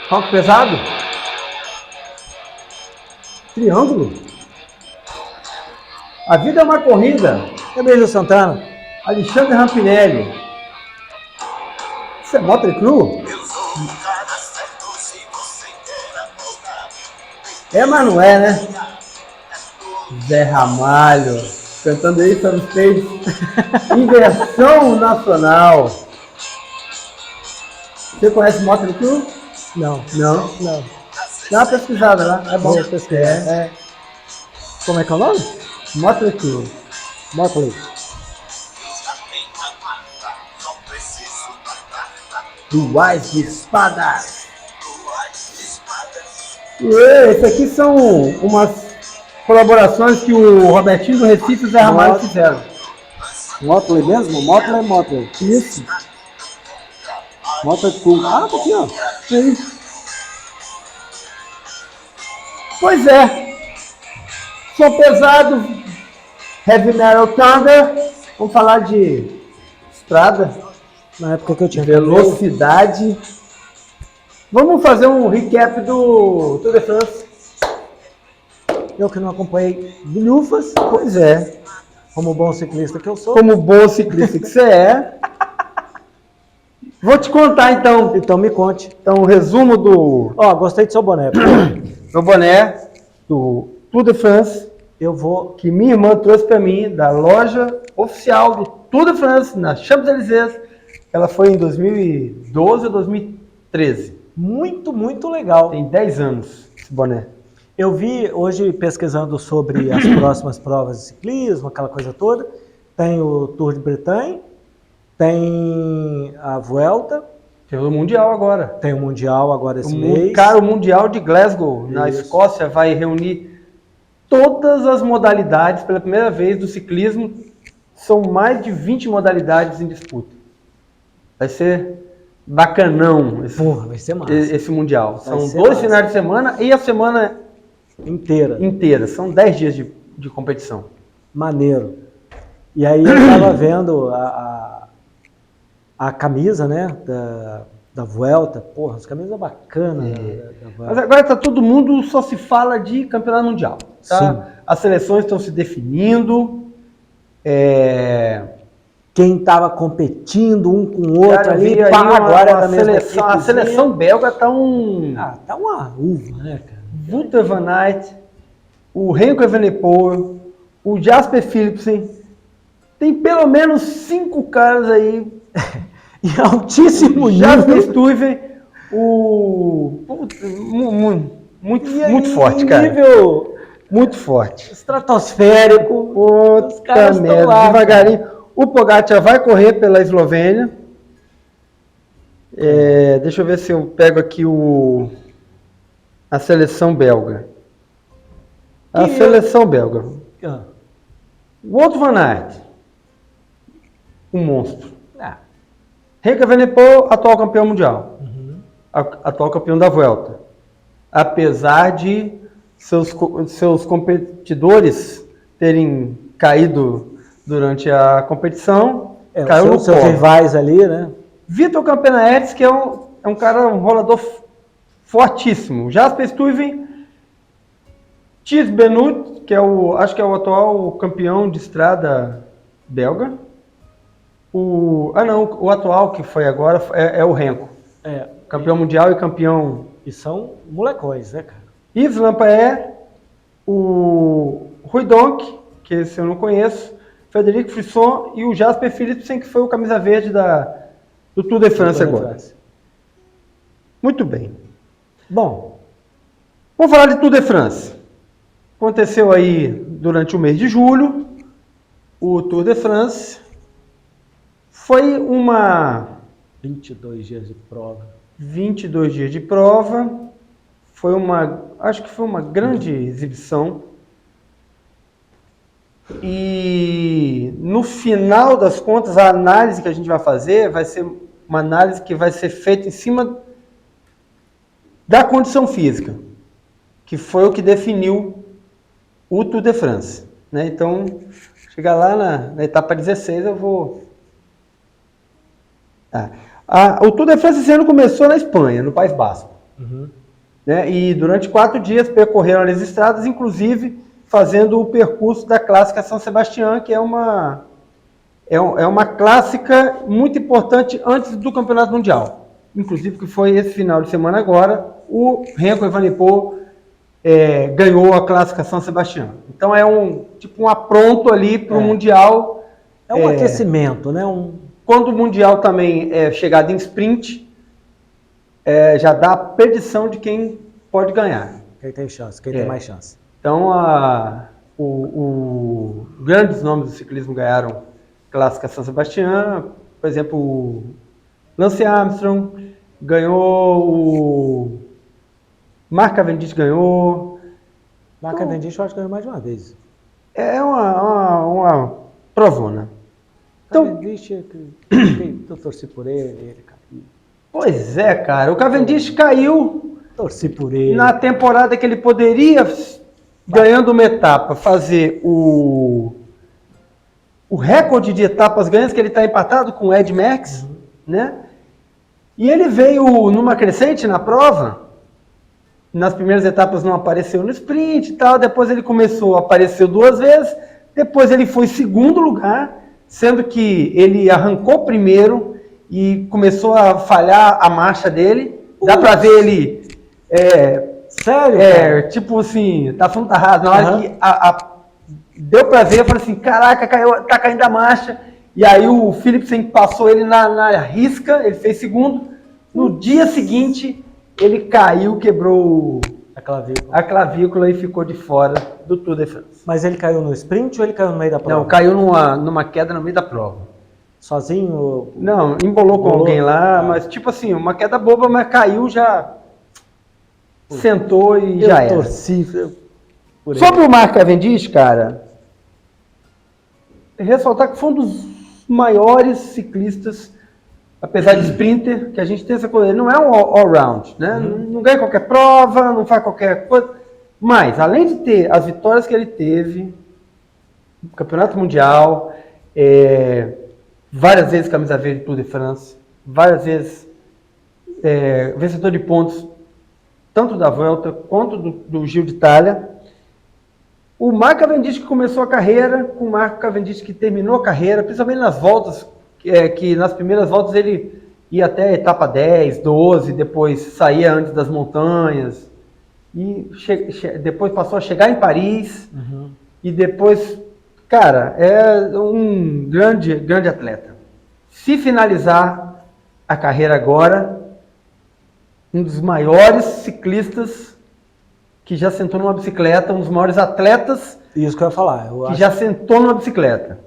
Rock pesado? Triângulo? A vida é uma corrida. Emílio Santana. Alexandre Rampinelli. Isso é Motley Crue? É, mas não é, né? Zé Ramalho. Cantando aí sobre stage. Inversão nacional. Você conhece Motley Crue? Não. Não. Não. Dá uma pesquisada lá. É bom. Vou pesquisar. Como é que é o nome? Motley Crue. Motley. Duais de espadas. Esse aqui são umas colaborações que o Robertinho do Recife e o Zé Ramalho fizeram. Motley mesmo? Motley. Isso. Motley Crue. Ah, tá aqui, ó. Aí. Pois é. Som pesado. Heavy Metal Thunder. Vamos falar de estrada. Na época que eu tinha Velocidade. Vamos fazer um recap do Tour de France. Eu que não acompanhei bilhufas, Pois é. como bom ciclista que eu sou. Como bom ciclista que você é. Vou te contar então. Então me conte. Então, o resumo do Ó, gostei do seu boné. meu boné do Tour de France, Eu vou... que minha irmã trouxe para mim, da loja oficial do Tour de France, na Champs-Élysées. Ela foi em 2012 ou 2013. Muito, muito legal. Tem 10 anos esse boné. Eu vi hoje pesquisando sobre as próximas provas de ciclismo, aquela coisa toda. Tem o Tour de Bretagne, tem a Vuelta, Tem o Mundial agora. tem o Mundial agora esse mês. Cara, o Mundial de Glasgow, na Isso. Escócia, vai reunir todas as modalidades pela primeira vez do ciclismo. São mais de 20 modalidades em disputa. Vai ser bacanão Porra, vai ser massa. esse Mundial. São ser 2 massa. finais de semana e a semana Inteira. inteira. São 10 dias de competição. Maneiro. E aí eu estava vendo a camisa, né, da Vuelta. Porra, as camisas bacanas da Mas Vuelta. agora tá todo mundo, só se fala de campeonato mundial. Tá? Sim. As seleções estão se definindo. Quem estava competindo um com o outro Cara, ali, vi aí pá, agora é uma da mesma seleção, a equipezinha. seleção belga tá um Ah, tá uma uva, né, cara? Wouter van Aert, o Remco Evenepoel, o Jasper Philipsen. Tem pelo menos 5 caras aí. E altíssimo Jasper nível. Stuyven, muito forte, cara. Nível Muito forte. estratosférico. Os caras Puta estão merda, lá. devagarinho. O Pogacar vai correr pela Eslovênia. Deixa eu ver se eu pego aqui a seleção belga. A seleção belga. Ah, Wout van Aert, um monstro. ah, Remco Evenepoel, atual campeão mundial. uhum. Atual campeão da Vuelta. Apesar de seus competidores terem caído durante a competição, caiu no seus polo. rivais ali, né? Vitor Campenaerts, que é um cara, um rolador fortíssimo. Jasper Stuyven, Thies Benoot, que acho que é o atual campeão de estrada belga. O atual que foi agora é o Remco. Campeão mundial e campeão. E são molecões, né, cara? Yves Lampaert, o Rui Donk, que esse eu não conheço, Frederic Frisson e o Jasper Philipsen, que foi o camisa verde do Tour de France agora. Muito bem. Bom, Vamos falar de Tour de France. Aconteceu aí durante o mês de julho, o Tour de France. Foi 22 dias de prova. 22 dias de prova. Acho que foi uma grande exibição. E no final das contas, a análise que a gente vai fazer vai ser uma análise que vai ser feita em cima da condição física, que foi o que definiu o Tour de France. Né? Então, chegar lá na etapa 16, eu vou... O Tour de France esse ano começou na Espanha, no País Basco. Né? E durante 4 dias percorreram as estradas, inclusive fazendo o percurso da Clássica São Sebastião, que é uma clássica muito importante antes do Campeonato Mundial. Inclusive, que foi esse final de semana agora, o Remco Evenepoel ganhou a Clássica São Sebastião. Então é um apronto ali para o Mundial. É um aquecimento, né? Quando o Mundial também é chegado em sprint, já dá a predição de quem pode ganhar. Quem tem chance, quem tem mais chance. Então, grandes nomes do ciclismo ganharam Clássica São Sebastião. Por exemplo, o Lance Armstrong ganhou, o Mark Cavendish ganhou. Mark Cavendish eu acho que ganhou mais de uma vez. É uma provona. Então, Cavendish, eu torci por ele caiu. Pois é, cara. O Cavendish caiu. Torci por ele. Na temporada que ele poderia, ganhando uma etapa, fazer o recorde de etapas ganhas, que ele está empatado com o Ed Merckx, né? E ele veio numa crescente na prova. Nas primeiras etapas não apareceu no sprint e tal, depois ele começou, apareceu 2 vezes, depois ele foi em segundo lugar, sendo que ele arrancou primeiro e começou a falhar a marcha dele. Dá pra ver ele... Sério? Tipo assim, tá falando tá raso. Na hora que deu pra ver, eu falei assim, caraca, tá caindo a marcha. E aí o Philipsen passou ele na risca, ele fez segundo. No dia seguinte, ele caiu, quebrou a clavícula e ficou de fora do Tour de France. Mas ele caiu no sprint ou ele caiu no meio da prova? Não, caiu numa queda no meio da prova. Sozinho? Não, embolou com alguém lá, mas tipo assim, uma queda boba, mas caiu já... Sentou e já era. Torci por ele. Sobre o Mark Cavendish, cara, ressaltar que foi um dos maiores ciclistas, apesar de sprinter, que a gente tem essa coisa. Ele não é um all-round, né? Não ganha qualquer prova, não faz qualquer coisa. Mas, além de ter as vitórias que ele teve, no Campeonato Mundial, várias vezes camisa verde Tour de France, várias vezes vencedor de pontos, tanto da Vuelta quanto do Giro de Itália. O Mark Cavendish que começou a carreira, com o Mark Cavendish que terminou a carreira, principalmente nas voltas, que nas primeiras voltas ele ia até a etapa 10, 12, depois saía antes das montanhas, e depois passou a chegar em Paris, e depois, cara, é um grande atleta. Se finalizar a carreira agora, um dos maiores ciclistas que já sentou numa bicicleta, um dos maiores atletas Isso que eu ia falar. já sentou numa bicicleta.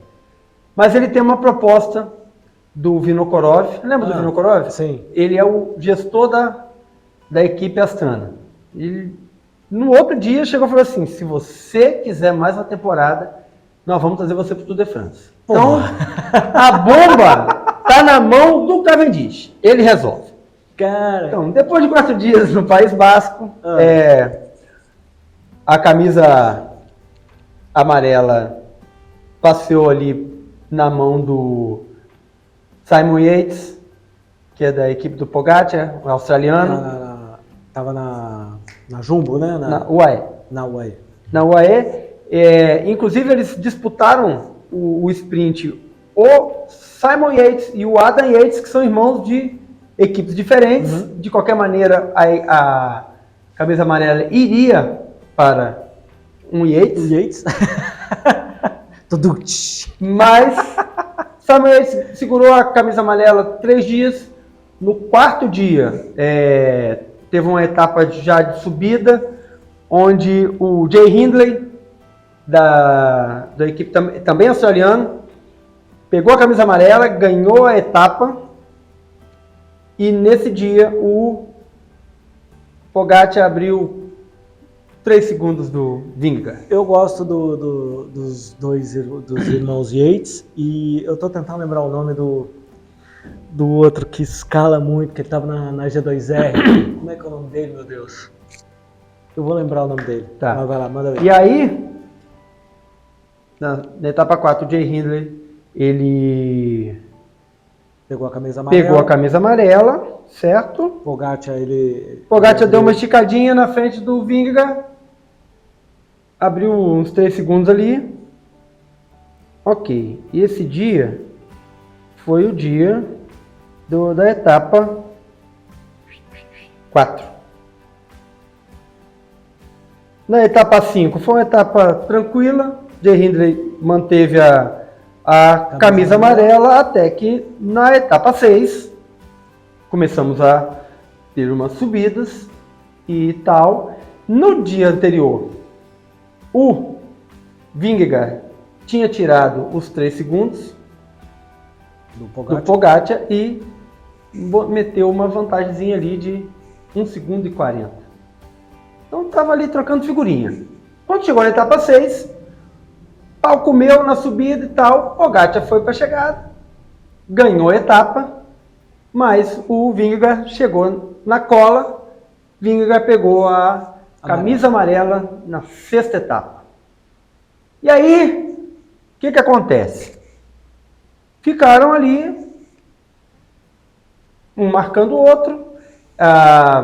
Mas ele tem uma proposta do Vinokurov. Lembra do Vinokurov? Sim. Ele é o gestor da equipe Astana. E no outro dia chegou e falou assim, se você quiser mais uma temporada, nós vamos trazer você para o Tour de France. Então, a bomba tá na mão do Cavendish. Ele resolve. Cara. Então, depois de 4 dias no País Basco, a camisa amarela passeou ali na mão do Simon Yates, que é da equipe do Pogacar, o australiano. Tava na Jumbo, né? Na UAE. Na UAE. Inclusive, eles disputaram o sprint. O Simon Yates e o Adam Yates, que são irmãos de equipes diferentes. De qualquer maneira, a camisa amarela iria para um Yates. Mas Simon Yates segurou a camisa amarela 3 dias. No 4º dia, teve uma etapa já de subida, onde o Jay Hindley, da equipe também australiano, pegou a camisa amarela, ganhou a etapa. E nesse dia o Pogacar abriu 3 segundos do Vingegaard. Eu gosto dos irmãos Yates e eu tô tentando lembrar o nome do outro que escala muito, que ele tava na G2R. Como é que é o nome dele, meu Deus? Eu vou lembrar o nome dele. Tá. Mas vai lá, manda ver. E aí, na etapa 4, o Jay Hindley, ele Pegou a camisa amarela. Pegou a camisa amarela, certo? Pogacar, ele... Pogacar deu uma esticadinha na frente do Vingegaard. Abriu uns 3 segundos ali. Ok. E esse dia foi o dia da etapa 4. Na etapa 5 foi uma etapa tranquila. Jay Hindley manteve a camisa amarela até que na etapa 6 começamos a ter umas subidas e tal. No dia anterior, o Vingegaard tinha tirado os 3 segundos do Pogacar e meteu uma vantagemzinha ali de 1 segundo e 40. Então estava ali trocando figurinha. Quando chegou na etapa 6, pau comeu na subida e tal, Pogacar foi para a chegada, ganhou a etapa, mas o Vingegaard chegou na cola, Vingegaard pegou a camisa amarela na 6ª etapa. E aí, o que acontece? Ficaram ali, um marcando o outro,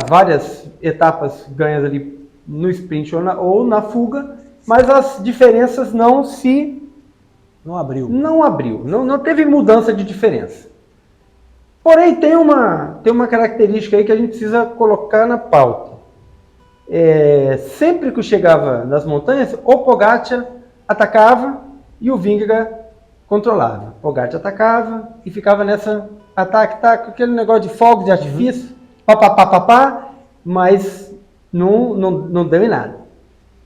várias etapas ganhas ali no sprint ou na fuga, mas as diferenças não abriu. Não teve mudança de diferença. Porém, tem uma característica aí que a gente precisa colocar na pauta. Sempre que chegava nas montanhas, o Pogacar atacava e o Vingegaard controlava. O Pogacar atacava e ficava nessa ataque, aquele negócio de fogo de artifício, pá, mas não deu em nada.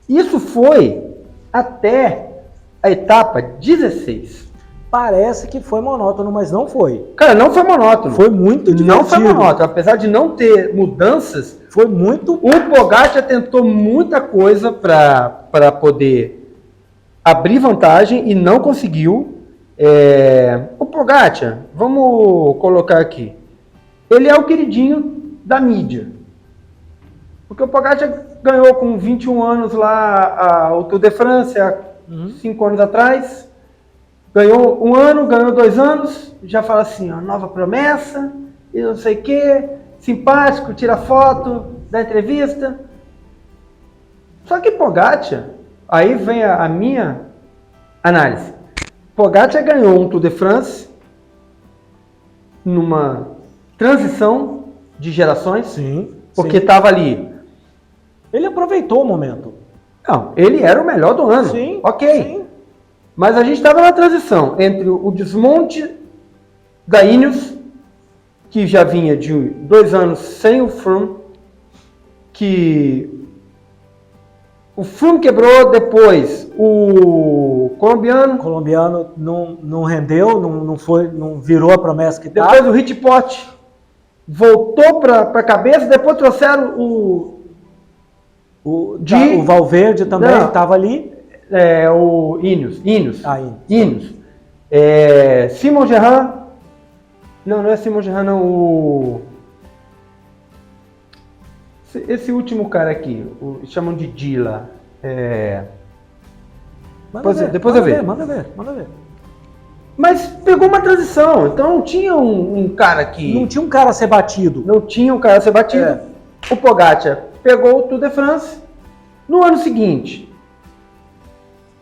Isso foi até a etapa 16. Parece que foi monótono, mas não foi. Cara, não foi monótono. Foi muito divertido. Não foi monótono. Apesar de não ter mudanças, foi muito... O Pogacar tentou muita coisa para poder abrir vantagem e não conseguiu. O Pogacar, vamos colocar aqui, ele é o queridinho da mídia. Porque o Pogacar ganhou com 21 anos lá o Tour de France, há 5 anos atrás. Ganhou 1 ano, ganhou 2 anos, já fala assim, ó, nova promessa, e não sei o que, simpático, tira foto, dá entrevista. Só que Pogacar, aí vem a minha análise. Pogacar ganhou um Tour de France numa transição de gerações, sim, porque estava ali. Ele aproveitou o momento. Não, ele era o melhor do ano. Sim, ok. Sim. Mas a gente estava na transição entre o desmonte da Ineos, que já vinha de 2 anos sem o Froome, que o Froome quebrou, depois o colombiano não rendeu, não virou a promessa que estava. Depois o Hitpot voltou para a cabeça, depois trouxeram o Valverde também estava ali. O Ineos. Ineos. Simon Gerrand. Não é Simon Gerrand, não. Esse último cara aqui, chamam de Dila. Depois eu vejo. Manda ver. Mas pegou uma transição, então não tinha um cara que... Não tinha um cara a ser batido. O Pogacar pegou o Tour de France. No ano seguinte,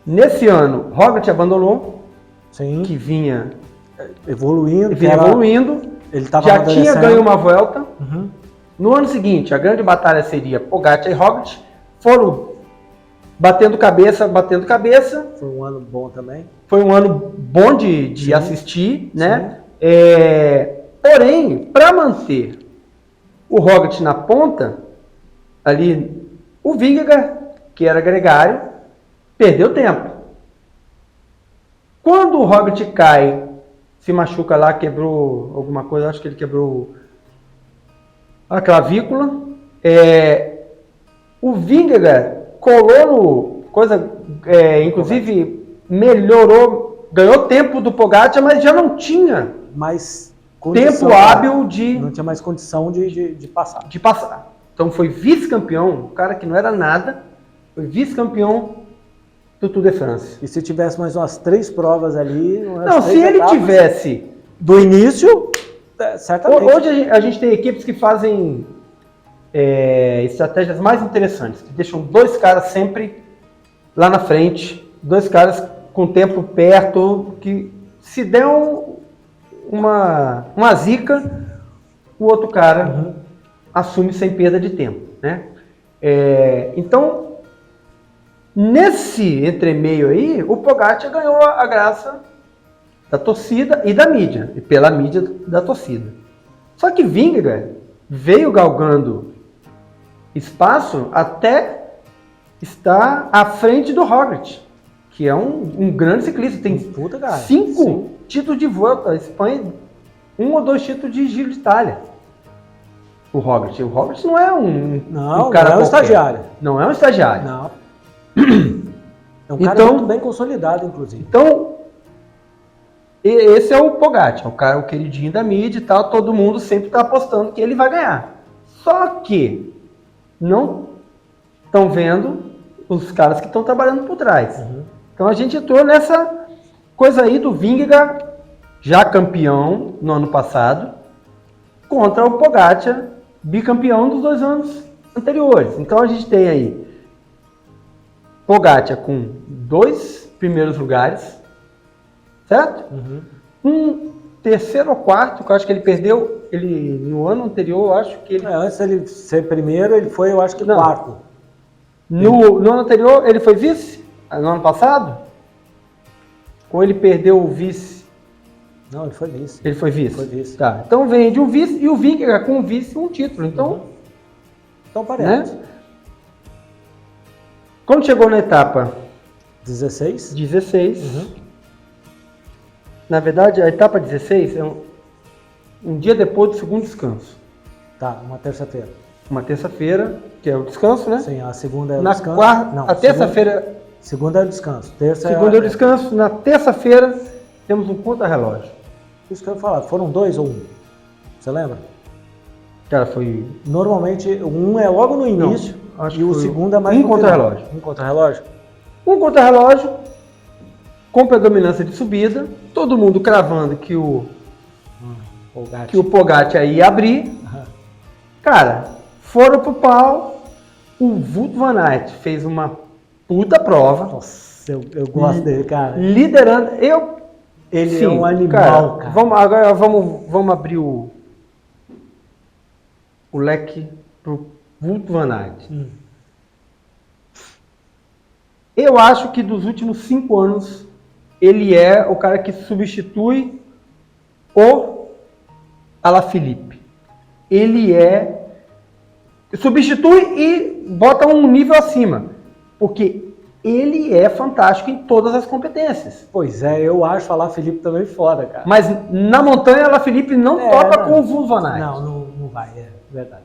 nesse ano, Roglic abandonou, sim, que vinha evoluindo. Ele já tinha ganho uma volta. Uhum. No ano seguinte, a grande batalha seria Pogacar e Roglic. Foram batendo cabeça. Foi um ano bom também. Foi um ano bom de assistir, né? Sim. Porém, para manter o Roglic na ponta, ali, o Vingegaard, que era gregário, perdeu tempo. Quando o Roglic cai, se machuca lá, quebrou alguma coisa, acho que ele quebrou a clavícula, o Vingegaard colou no coisa, inclusive melhorou, ganhou tempo do Pogacar, mas já não tinha mais tempo hábil de... Não tinha mais condição de passar. Então foi vice-campeão, um cara que não era nada, foi vice-campeão do Tour de France. E se tivesse mais umas 3 provas ali... Não, se ele tivesse... Do início... Certamente. Hoje a gente tem equipes que fazem estratégias mais interessantes, que deixam 2 caras sempre lá na frente, 2 caras com o tempo perto, que se der uma zica, o outro cara assume sem perda de tempo, né? Então, nesse entremeio aí, o Pogačar ganhou a graça da torcida e da mídia, e pela mídia da torcida. Só que Vingegaard veio galgando espaço até estar à frente do Roglic, que é um grande ciclista, tem 5 títulos de Vuelta, a Espanha, 1 ou 2 títulos de Giro de Itália. O Roglic não é um cara não é um estagiário. Não é um estagiário. Não. É um cara muito bem consolidado, inclusive. Então, esse é o Pogačar, o queridinho da mídia e tal, todo mundo sempre está apostando que ele vai ganhar. Só que não estão vendo os caras que estão trabalhando por trás. Então a gente entrou nessa coisa aí do Vingegaard, já campeão no ano passado, contra o Pogačar, bicampeão dos 2 anos anteriores. Então a gente tem aí Pogačar com 2 primeiros lugares, certo? Um terceiro ou quarto, que eu acho que ele perdeu, no ano anterior, eu acho que ele... antes dele ser primeiro, ele foi, eu acho que quarto. No ano anterior, ele foi vice? No ano passado? Ou ele perdeu o vice? Não, ele foi vice. Ele foi vice? Foi vice. Tá, então vem de um vice, e o Vingegaard com o vice um título, então... Então parece. Né? Quando chegou na etapa 16, na verdade, a etapa 16 é um dia depois do segundo descanso. Tá, uma terça-feira. Uma terça-feira, que é o descanso, né? Sim, a segunda é o na descanso. A terça-feira... Segunda é o descanso. Segunda é o descanso. Na terça-feira, temos um contra-relógio. Isso que eu ia falar, foram 2 ou 1? Você lembra? Cara, foi... Normalmente, um é logo no início, e o segundo é mais no contra-relógio. Um contra-relógio? Um contra-relógio, com predominância de subida, todo mundo cravando que o Pogačar ia abrir. Cara, foram pro pau, o Wout van Aert fez uma puta prova. Nossa, eu gosto dele, cara. Liderando, Ele é um animal, cara. Agora vamos abrir o leque pro Wout van Aert. Eu acho que dos últimos 5 anos, ele é o cara que substitui o Alaphilippe. Ele substitui e bota um nível acima, porque ele é fantástico em todas as competências. Pois é, eu acho o Alaphilippe também foda, cara. Mas na montanha, o Alaphilippe não toca com o Wout van Aert. Não vai, verdade.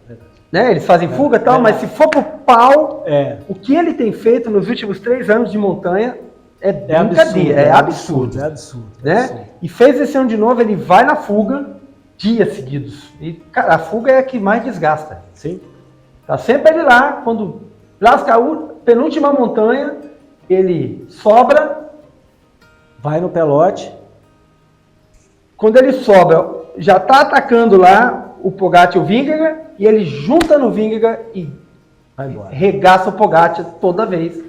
Né? Eles fazem fuga e tal, mas se for pro pau, o que ele tem feito nos últimos 3 anos de montanha é brincadeira, é absurdo. Né? E fez esse ano de novo, ele vai na fuga dias seguidos. E, cara, a fuga é a que mais desgasta. Sim. Tá sempre ele lá, quando lasca a penúltima montanha, ele sobra. Vai no pelote. Quando ele sobra, já tá atacando lá o Pogačar e o Vingegaard, e ele junta no Vingegaard e vai embora. Regaça o Pogačar toda vez.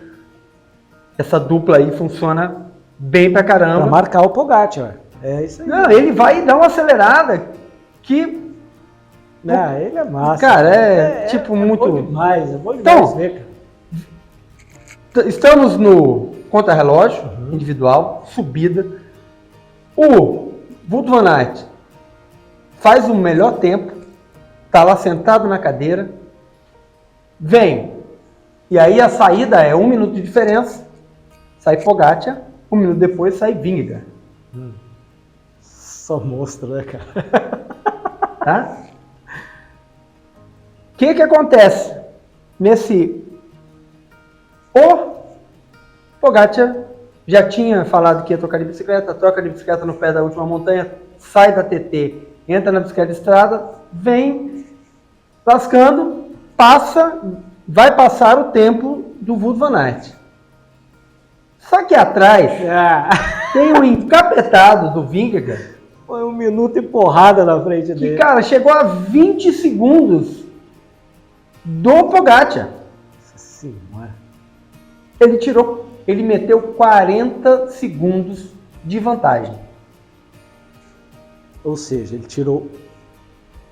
Essa dupla aí funciona bem pra caramba. Pra marcar o Pogačar. É isso aí. Não, ele vai dar uma acelerada que... ele é massa. Cara, tipo muito... Bom demais, então, ver, cara. Estamos no contra-relógio individual, subida. O Wout van Aert faz o melhor tempo, tá lá sentado na cadeira, vem, e aí a saída é 1 minuto de diferença, sai Pogačar, 1 minuto depois sai Vingegaard. Só monstro, né, cara? Tá? O que acontece o Pogačar já tinha falado que ia trocar de bicicleta, troca de bicicleta no pé da última montanha, sai da TT, entra na bicicleta de estrada, vem lascando, vai passar o tempo do Wout van Aert. Só que atrás tem um encapetado do Vingegaard Foi 1 minuto e porrada na frente Que, dele. cara, chegou a 20 segundos do Pogacar. Nossa senhora. Ele meteu 40 segundos de vantagem. Ou seja, ele tirou...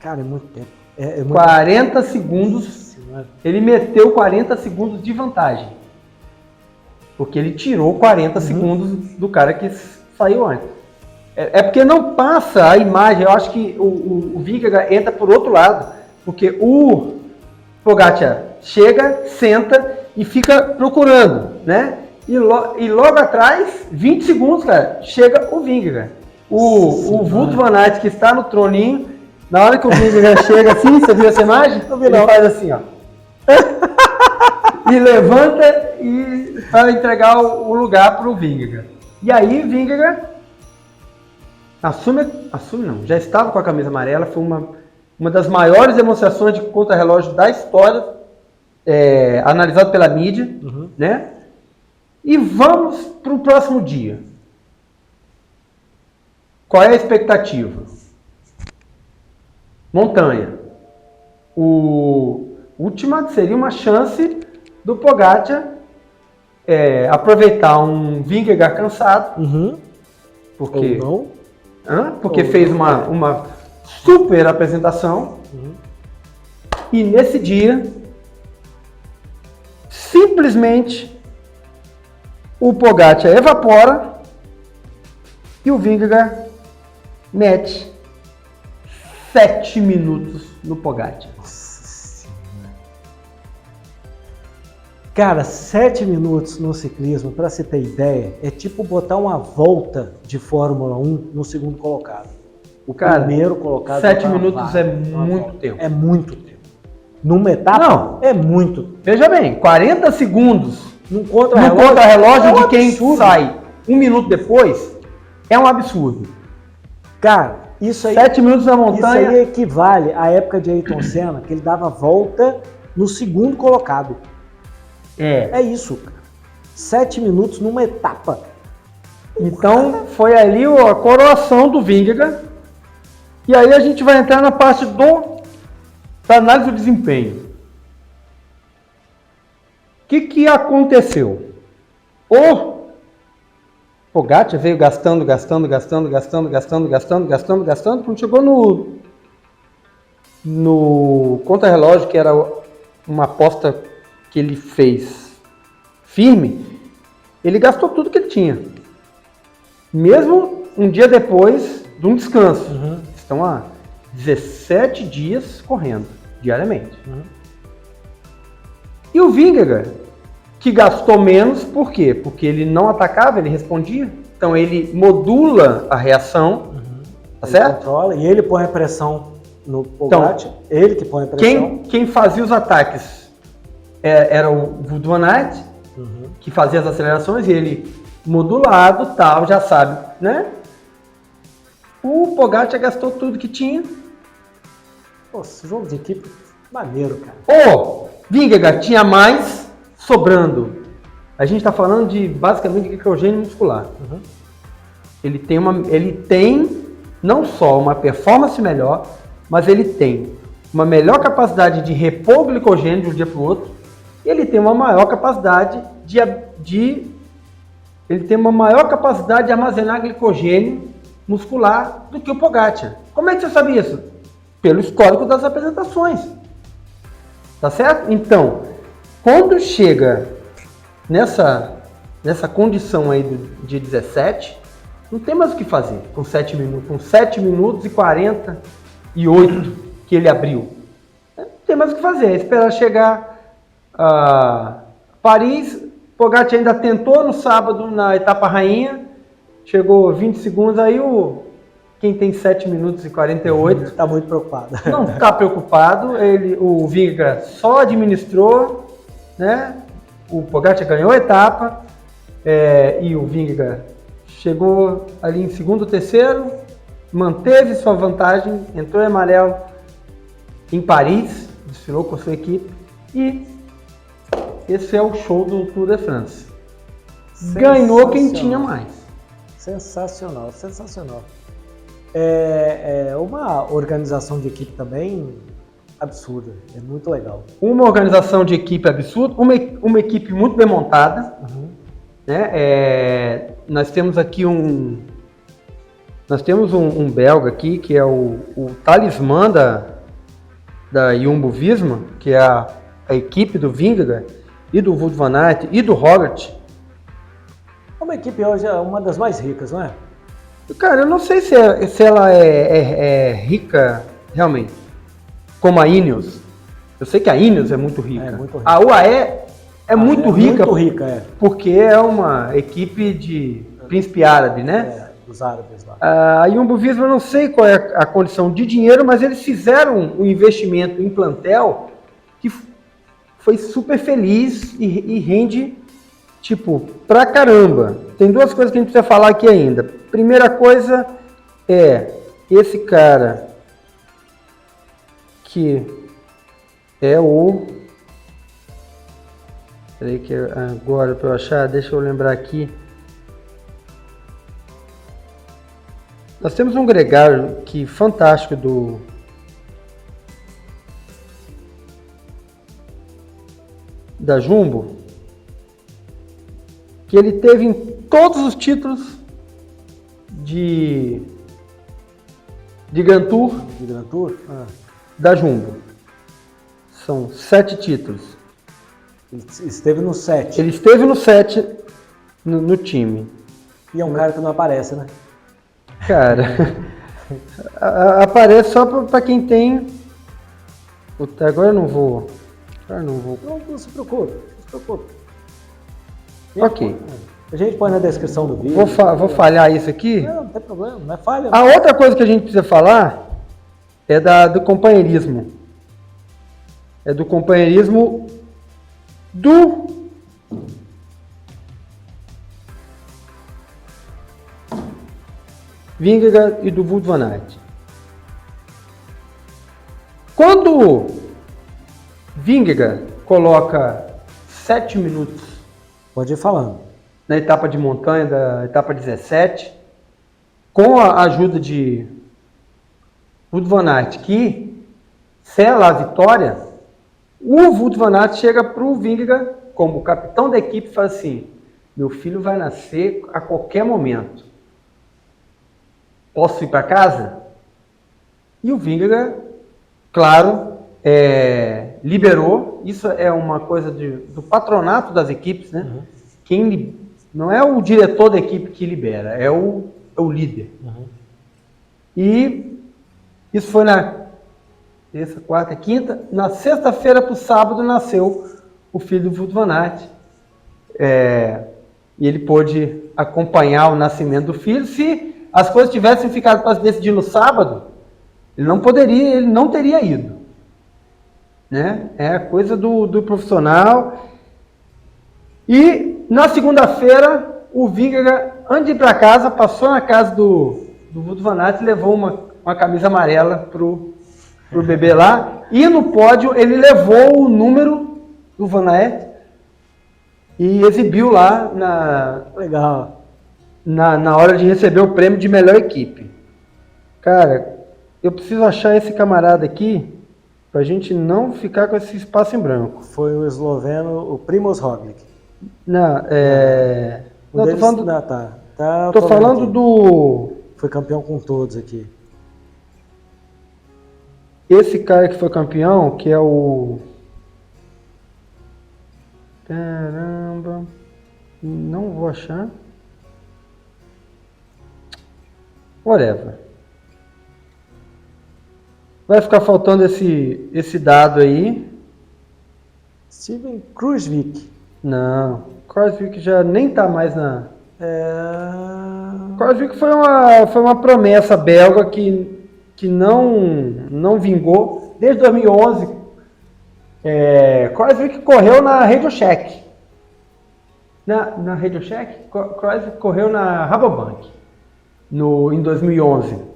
Cara, é muito tempo. É muito 40 segundos, Nossa senhora. ele meteu 40 segundos de vantagem. Porque ele tirou 40 segundos do cara que saiu antes. É porque não passa a imagem, eu acho que o Vingegaard entra por outro lado. Porque o Pogacar chega, senta e fica procurando, né? E logo atrás, 20 segundos, cara, chega o Vingegaard. O Wout van Aert, que está no troninho, na hora que o Vingegaard chega assim, você viu essa imagem? Ele faz assim, ó. E levanta para entregar o lugar para o Vingegaard. E aí o Vingegaard assume não, já estava com a camisa amarela, foi uma das maiores demonstrações de contrarrelógio da história, analisado pela mídia, né? E vamos para o próximo dia. Qual é a expectativa? Montanha. Última seria uma chance do Pogacar aproveitar um Vingegaard cansado, porque, Ou não. porque fez uma super apresentação, e nesse dia, simplesmente, o Pogacar evapora e o Vingegaard mete 7 minutos no Pogacar. Nossa senhora. Cara, 7 minutos no ciclismo, para você ter ideia, é tipo botar uma volta de Fórmula 1 no segundo colocado. O primeiro colocado... 7 minutos é muito tempo. É muito tempo. Numa etapa, Não. é muito tempo. Veja bem, 40 segundos No no contra-relógio contra-relógio de quem absurdo. sai 1 minuto depois é um absurdo. Cara, isso aí... 7 minutos na Isso montanha. aí equivale à época de Ayrton Senna, que ele dava volta no segundo colocado. É isso, cara. 7 minutos numa etapa. Então foi ali a coroação do Vingegaard. E aí a gente vai entrar na parte da análise do desempenho. O que aconteceu? O Pogacar veio gastando. Quando chegou no contra-relógio, que era uma aposta que ele fez firme, ele gastou tudo que ele tinha. Mesmo um dia depois de um descanso. Estão há 17 dias correndo, diariamente. E o Vingegaard, que gastou menos, por quê? Porque ele não atacava, ele respondia. Então ele modula a reação, tá certo? Controla, e ele põe a pressão no Pogacar, Então, ele que põe a pressão. Quem fazia os ataques era o Wout van Aert, que fazia as acelerações, e ele modulado, tal, já sabe, né? O Pogacar gastou tudo que tinha. Nossa, jogo de equipe maneiro, cara. O Vingegaard tinha mais sobrando. A gente está falando de basicamente glicogênio muscular. Ele tem não só uma performance melhor, mas ele tem uma melhor capacidade de repor glicogênio de um dia para o outro. E ele tem uma maior capacidade de armazenar glicogênio muscular do que o Pogacar. Como é que você sabe isso? Pelo histórico das apresentações. Tá certo? Então, quando chega nessa condição aí do dia 17, não tem mais o que fazer com 7 minutos. Com 7 minutos e 48 que ele abriu. Não tem mais o que fazer. É esperar chegar a Paris. Pogacar ainda tentou no sábado na etapa rainha. Chegou 20 segundos. Aí quem tem 7 minutos e 48 Tá muito preocupado. não está preocupado. O Vingegaard só administrou, né? O Pogacar ganhou a etapa e o Vingegaard chegou ali em segundo, terceiro, manteve sua vantagem, entrou em amarelo em Paris, desfilou com a sua equipe e esse é o show do Tour de France. Ganhou quem tinha mais. Sensacional, sensacional. É uma organização de equipe também absurda, é muito legal. Uma organização de equipe absurda, uma equipe muito bem montada. Né? Nós temos aqui um belga aqui, que é o talismã da Jumbo-Visma, que é a equipe do Vingegaard e do Wout van Aert e do Roglic. Uma equipe hoje é uma das mais ricas, não é? Cara, eu não sei se ela é rica realmente, como a Ineos. Eu sei que a Ineos é muito rica. Muito rica. A UAE é muito rica. Muito rica, porque é uma equipe de príncipe árabe, né? Dos árabes lá. A Jumbo-Visma, eu não sei qual é a condição de dinheiro, mas eles fizeram um investimento em plantel que foi super feliz e rende, tipo, pra caramba. Tem duas coisas que a gente precisa falar aqui ainda. Primeira coisa é esse cara que é o... Peraí que agora para eu achar, deixa eu lembrar aqui. Nós temos um gregário que fantástico da Jumbo, que ele teve em todos os títulos de Grand Tour, da Jumbo. São 7 títulos. Ele esteve no 7. Ele esteve no 7 no time. E é um cara que não aparece, né? Cara, aparece só para quem tem. Puta, agora eu não vou. Não se preocupe, Ok. A gente põe na descrição do vídeo. Vou falhar isso aqui. Não tem problema, não é falha. A outra coisa que a gente precisa falar é do companheirismo. É do companheirismo do Vingegaard e do Wout van Aert. Quando Vingegaard coloca 7 minutos Pode ir falando. na etapa de montanha da etapa 17, com a ajuda de Wout van Aert, que sela a vitória, o Wout van Aert chega para o Vingegaard, como capitão da equipe, e fala assim: meu filho vai nascer a qualquer momento. Posso ir para casa? E o Vingegaard, claro, liberou. Isso é uma coisa do patronato das equipes, né? Não é o diretor da equipe que libera, é o líder. E isso foi na terça, quarta, quinta. Na sexta-feira para o sábado nasceu o filho do Wout van Aert. E ele pôde acompanhar o nascimento do filho. Se as coisas tivessem ficado para se decidir no sábado, ele não teria ido. Né? É coisa do profissional. E na segunda-feira, o Vingegaard, antes de ir para casa, passou na casa do Wout van Aert e levou uma camisa amarela pro bebê lá. E no pódio ele levou o número do Van Aert e exibiu lá Legal. na hora de receber o prêmio de melhor equipe. Cara, eu preciso achar esse camarada aqui pra gente não ficar com esse espaço em branco. Foi o esloveno, o Primož Roglic. Não, tô falando, Tô falando do... Foi campeão com todos aqui. Esse cara que foi campeão, que é o... Caramba... Não vou achar. Whatever. Vai ficar faltando esse dado aí. Steven Kruijswijk. Não. Kruijswijk já nem tá mais na... Kruijswijk foi uma promessa belga que não vingou desde 2011. Kruijswijk correu na RadioShack. Na RadioShack? Kruijswijk correu na Rabobank em 2011.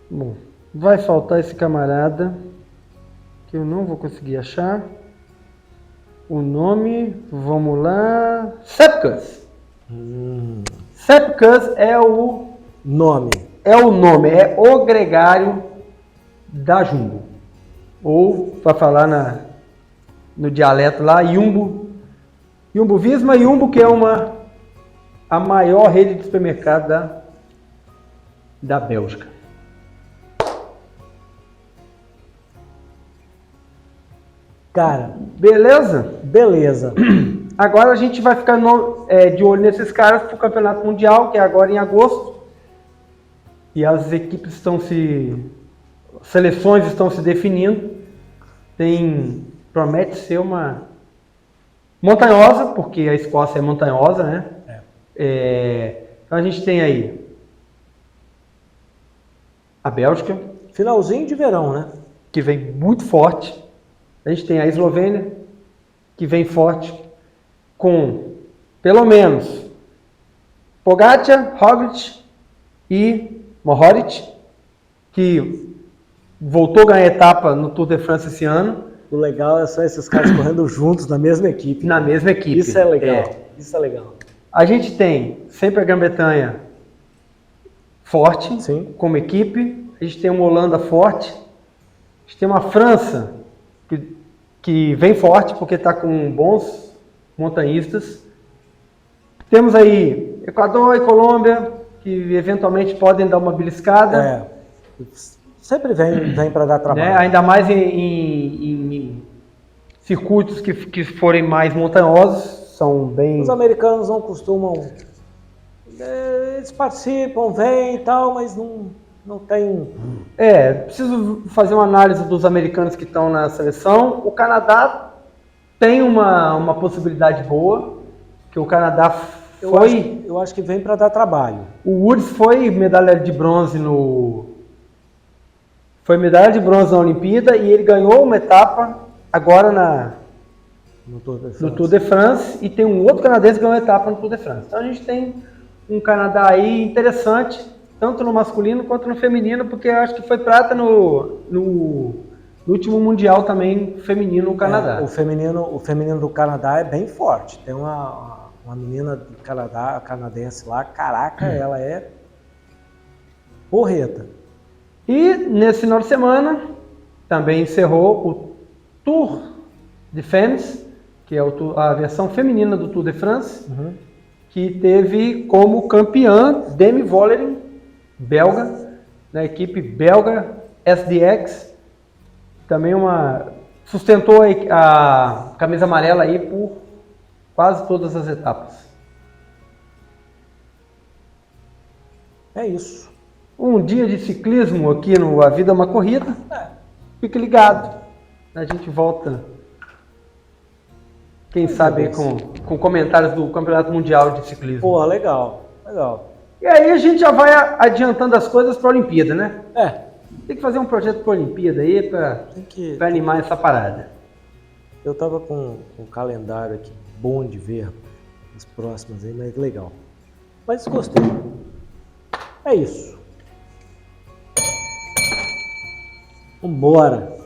Bom, vai faltar esse camarada que eu não vou conseguir achar. O nome, vamos lá, Sepkus. Sepkus é o Nome. é o gregário da Jumbo. Ou, para falar no dialeto lá, Jumbo Visma, Jumbo que é a maior rede de supermercado da Bélgica. Cara, Beleza? beleza. Agora a gente vai ficar de olho nesses caras para o Campeonato Mundial, que é agora em agosto. E as equipes seleções estão se definindo. Promete ser uma montanhosa, porque a Escócia é montanhosa, né? Então a gente tem aí a Bélgica, Finalzinho de verão, né? que vem muito forte. A gente tem a Eslovênia, que vem forte, com pelo menos Pogačar, Roglič e Mohoric, que voltou a ganhar etapa no Tour de France esse ano. O legal é só esses caras correndo juntos na mesma equipe. Na mesma equipe. Isso é legal. Isso é legal. A gente tem sempre a Grã-Bretanha forte, Sim. como equipe. A gente tem uma Holanda forte. A gente tem uma França que vem forte, porque está com bons montanhistas. Temos aí Equador e Colômbia, que eventualmente podem dar uma beliscada. Sempre vem para dar trabalho. Né? Ainda mais em circuitos que forem mais montanhosos, são bem... Os americanos não costumam... Eles participam, vêm e tal, mas não tem... Preciso fazer uma análise dos americanos que estão na seleção. O Canadá tem uma possibilidade boa, que o Canadá foi... Eu acho que vem para dar trabalho. O Woods foi medalha de bronze Foi medalha de bronze na Olimpíada e ele ganhou uma etapa agora no Tour de France e tem um outro canadense que ganhou uma etapa no Tour de France. Então a gente tem um Canadá aí interessante, tanto no masculino quanto no feminino, porque eu acho que foi prata no último Mundial também feminino no Canadá. O feminino do Canadá é bem forte. Tem uma menina do Canadá, canadense lá, caraca, ela é porreta. E nesse final de semana também encerrou o Tour de France, que é a versão feminina do Tour de France, que teve como campeã Demi Vollering, belga, na equipe belga SDX, também sustentou a camisa amarela aí por quase todas as etapas. É isso. Um dia de ciclismo aqui no A Vida é uma Corrida. Fique ligado. A gente volta, quem sabe, com comentários do Campeonato Mundial de Ciclismo. Pô, legal. E aí a gente já vai adiantando as coisas para a Olimpíada, né? Tem que fazer um projeto para a Olimpíada aí para animar essa parada. Eu tava com um calendário aqui bom de ver as próximas aí, mas legal. Mas gostei. É isso. Vambora.